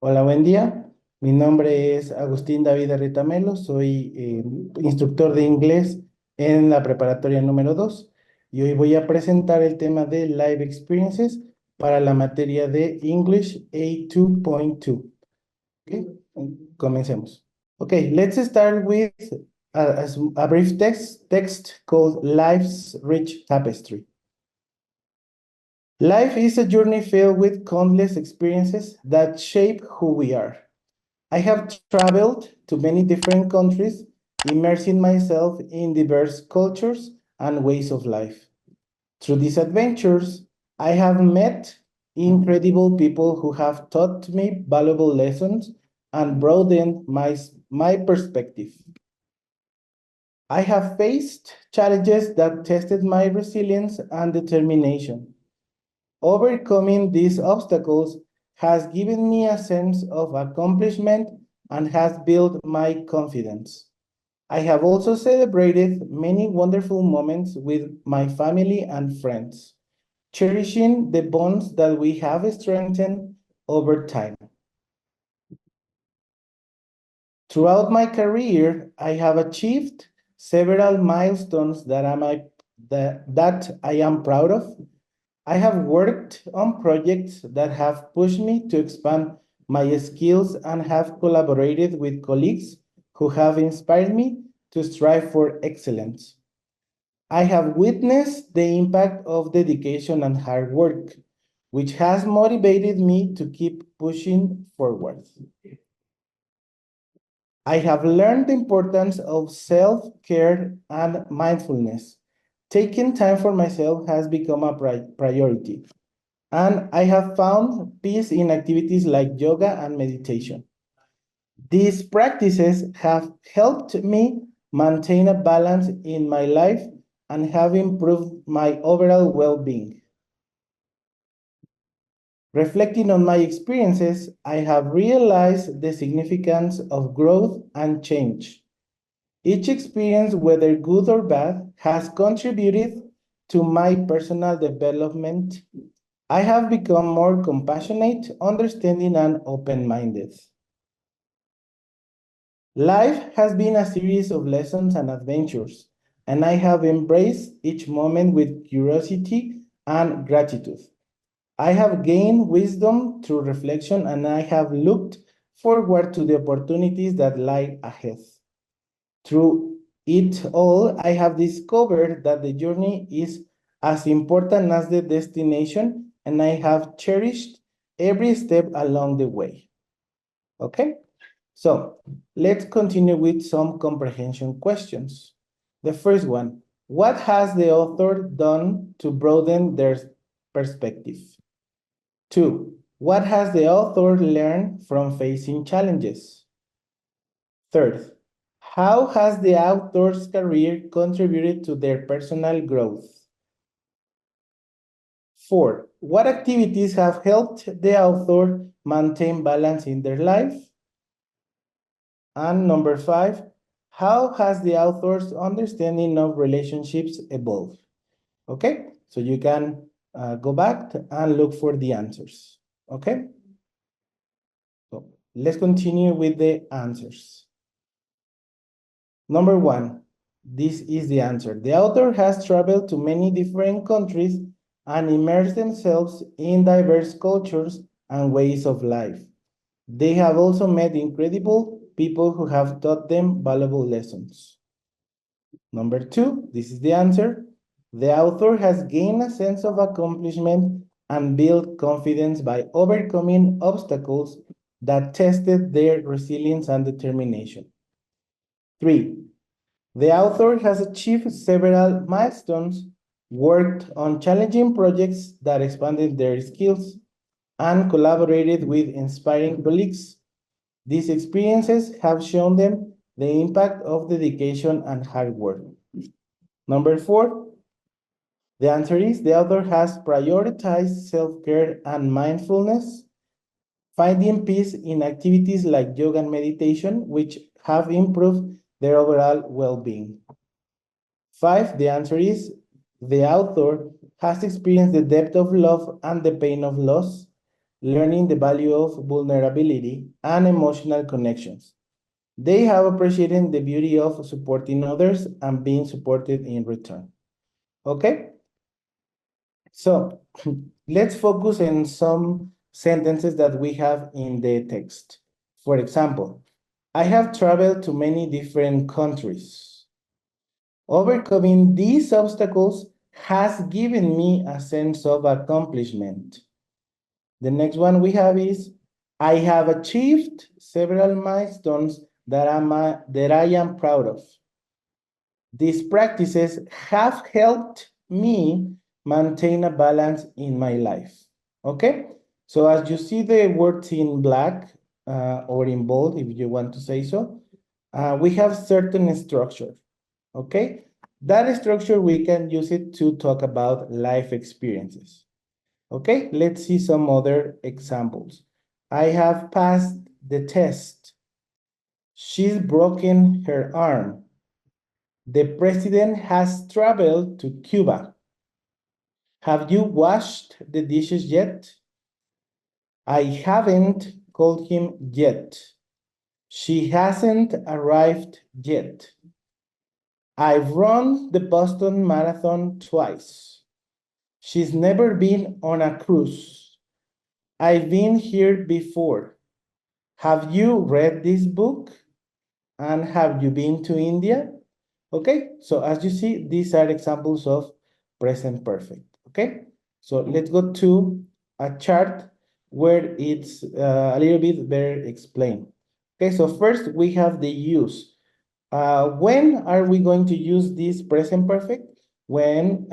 Hola, buen día. Mi nombre es Agustín David Retamelo, soy instructor de inglés en la preparatoria número 2 y hoy voy a presentar el tema de Live Experiences para la materia de English A2.2. Okay, comencemos. Okay, let's start with a brief text called Life's Rich Tapestry. Life is a journey filled with countless experiences that shape who we are. I have traveled to many different countries, immersing myself in diverse cultures and ways of life. Through these adventures, I have met incredible people who have taught me valuable lessons and broadened my perspective. I have faced challenges that tested my resilience and determination. Overcoming these obstacles has given me a sense of accomplishment and has built my confidence. I have also celebrated many wonderful moments with my family and friends, cherishing the bonds that we have strengthened over time. Throughout my career, I have achieved several milestones that I am proud of. I have worked on projects that have pushed me to expand my skills and have collaborated with colleagues who have inspired me to strive for excellence. I have witnessed the impact of dedication and hard work, which has motivated me to keep pushing forward. I have learned the importance of self-care and mindfulness. Taking time for myself has become a priority. And I have found peace in activities like yoga and meditation. These practices have helped me maintain a balance in my life and have improved my overall well-being. Reflecting on my experiences, I have realized the significance of growth and change. Each experience, whether good or bad, has contributed to my personal development. I have become more compassionate, understanding, and open-minded. Life has been a series of lessons and adventures, and I have embraced each moment with curiosity and gratitude. I have gained wisdom through reflection, and I have looked forward to the opportunities that lie ahead. Through it all, I have discovered that the journey is as important as the destination, and I have cherished every step along the way. Okay? So let's continue with some comprehension questions. The first one, what has the author done to broaden their perspective? 2, what has the author learned from facing challenges? Third, how has the author's career contributed to their personal growth? 4, what activities have helped the author maintain balance in their life? And number 5, how has the author's understanding of relationships evolved? Okay, so you can go back and look for the answers. Okay, so let's continue with the answers. Number 1, this is the answer. The author has traveled to many different countries and immersed themselves in diverse cultures and ways of life. They have also met incredible people who have taught them valuable lessons. Number 2, this is the answer. The author has gained a sense of accomplishment and built confidence by overcoming obstacles that tested their resilience and determination. 3, the author has achieved several milestones, worked on challenging projects that expanded their skills, and collaborated with inspiring colleagues. These experiences have shown them the impact of dedication and hard work. Number 4, the answer is the author has prioritized self-care and mindfulness, finding peace in activities like yoga and meditation, which have improved their overall well-being. 5, the answer is the author has experienced the depth of love and the pain of loss, learning the value of vulnerability and emotional connections. They have appreciated the beauty of supporting others and being supported in return. Okay? So let's focus on some sentences that we have in the text. For example, I have traveled to many different countries. Overcoming these obstacles has given me a sense of accomplishment. The next one we have is, I have achieved several milestones that I am proud of. These practices have helped me maintain a balance in my life. Okay? So as you see the words in black or in bold, if you want to say so, we have certain structure. Okay? That structure, we can use it to talk about life experiences. Okay, let's see some other examples. I have passed the test. She's broken her arm. The president has traveled to Cuba. Have you washed the dishes yet? I haven't called him yet. She hasn't arrived yet. I've run the Boston Marathon twice. She's never been on a cruise. I've been here before. Have you read this book? And have you been to India? Okay, so as you see, these are examples of present perfect. Okay, so let's go to a chart where it's a little bit better explained. Okay, so first we have the use. When are we going to use this present perfect? When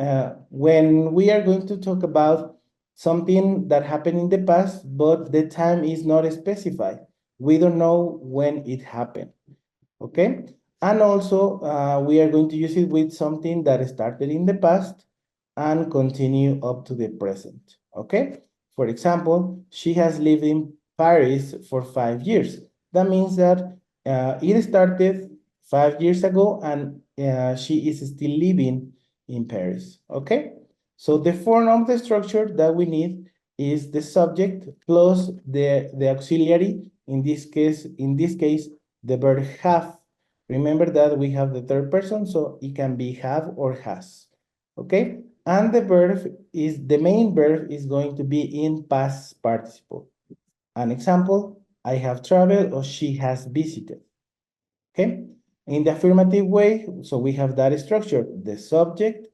we are going to talk about something that happened in the past, but the time is not specified. We don't know when it happened, okay? And also, we are going to use it with something that started in the past and continue up to the present, okay? For example, she has lived in Paris for 5 years. That means that it started 5 years ago and she is still living in Paris, okay? So the form of the structure that we need is the subject plus the auxiliary, in this case, the verb have. Remember that we have the third person, so it can be have or has, okay? And the main verb is going to be in past participle. An example, I have traveled or she has visited, okay? In the affirmative way, so we have that structure, the subject,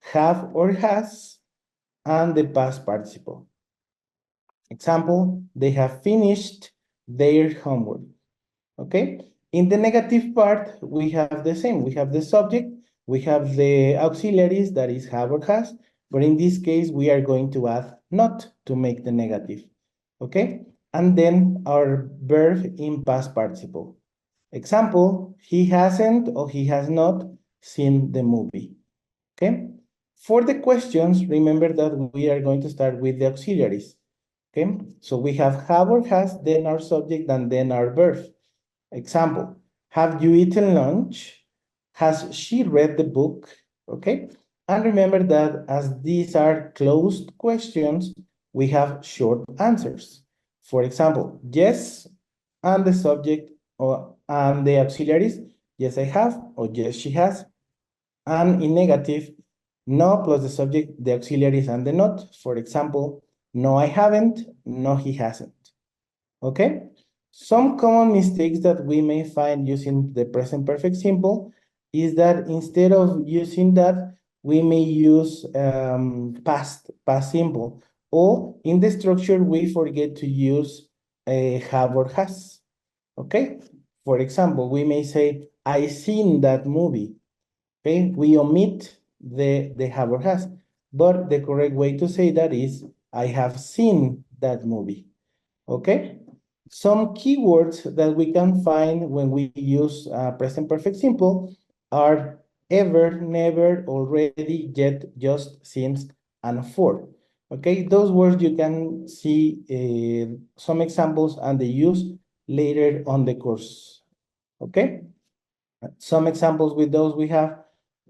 have or has, and the past participle. Example, they have finished their homework, okay? In the negative part, we have the same. We have the subject, we have the auxiliaries, that is have or has, but in this case, we are going to add not to make the negative, okay? And then our verb in past participle. Example, he hasn't or he has not seen the movie, okay? For the questions, remember that we are going to start with the auxiliaries, okay? So we have or has, then our subject, and then our verb. Example, have you eaten lunch? Has she read the book? Okay, and remember that as these are closed questions, we have short answers. For example, yes, and the subject and the auxiliaries, yes, I have, or yes, she has. And in negative, no plus the subject, the auxiliaries, and the not. For example, no, I haven't, no, he hasn't. Okay? Some common mistakes that we may find using the present perfect simple is that instead of using that, we may use past simple, or in the structure, we forget to use have or has, okay? For example, we may say, I seen that movie, okay? We omit the have or has, but the correct way to say that is, I have seen that movie, okay? Some keywords that we can find when we use present perfect simple are ever, never, already, yet, just, since, and for. Okay, those words you can see some examples and the use later on the course. Okay, some examples with those we have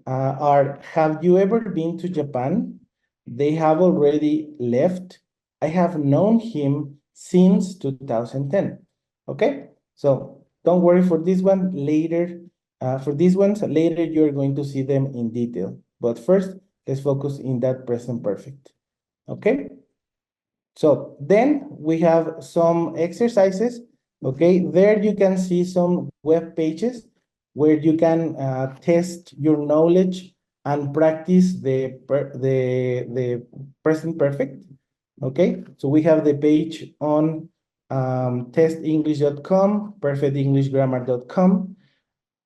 are, have you ever been to Japan? They have already left. I have known him since 2010. Okay, so don't worry for this one. Later, for these ones, later you're going to see them in detail. But first, let's focus in that present perfect. Okay, so then we have some exercises. Okay, there you can see some web pages where you can test your knowledge and practice the present perfect. Okay, so we have the page on testenglish.com, perfectenglishgrammar.com,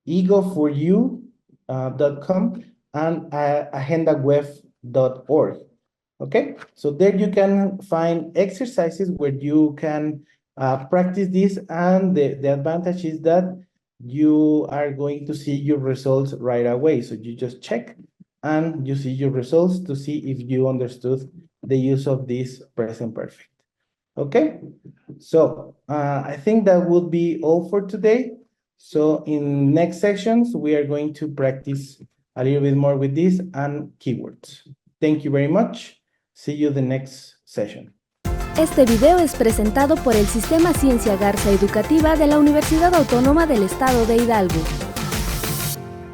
ego4u.com, and agendaweb.org. Okay, so there you can find exercises where you can practice this, and the advantage is that you are going to see your results right away. So you just check and you see your results to see if you understood the use of this present perfect. Okay, so I think that would be all for today. So in next sections, we are going to practice a little bit more with this and keywords. Thank you very much. See you the next session. Este video es presentado por el Sistema Ciencia Garza Educativa de la Universidad Autónoma del Estado de Hidalgo.